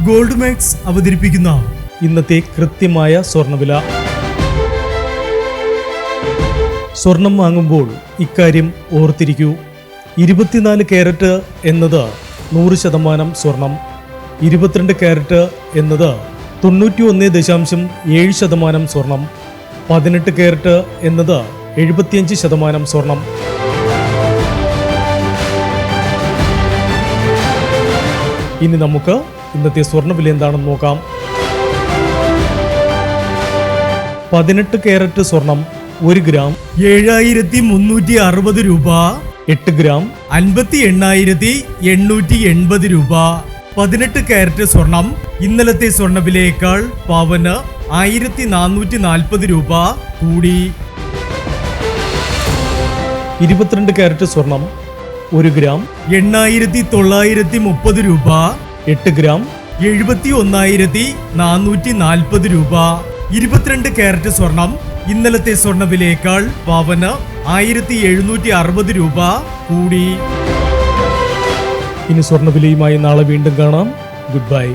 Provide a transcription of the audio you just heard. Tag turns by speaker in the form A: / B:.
A: Gold max അവതരിപ്പിക്കുന്ന ഇന്നത്തെ കൃത്യമായ സ്വർണ്ണവില. സ്വർണം വാങ്ങുമ്പോൾ ഇക്കാര്യം ഓർത്തിരിക്കൂ. 24 കാരറ്റ് എന്നത് 100% സ്വർണം, 22 കാരറ്റ് എന്നത് 91.7% സ്വർണം, 18 കാരറ്റ് എന്നത് 75% സ്വർണം. ഇനി നമുക്ക് ഇന്നത്തെ സ്വർണ്ണവില എന്താണെന്ന് നോക്കാം. 18 കാരറ്റ് സ്വർണം 1 ഗ്രാം
B: 7360 രൂപ,
A: 8 ഗ്രാം
B: 58,880 രൂപ. 18 കാരറ്റ് സ്വർണം ഇന്നലത്തെ സ്വർണ്ണവിലയേക്കാൾ പവന് 1440 രൂപ കൂടി.
A: 22 കാരറ്റ് സ്വർണം 1 ഗ്രാം
B: 8930 രൂപ,
A: 8 ഗ്രാം
B: 71,440 രൂപ. 22 കാരറ്റ് സ്വർണം ഇന്നലത്തെ സ്വർണ്ണവിലയേക്കാൾ പവന് 1760 രൂപ കൂടി.
A: ഇനി സ്വർണ്ണവിലയുമായി നാളെ വീണ്ടും കാണാം. Good bye.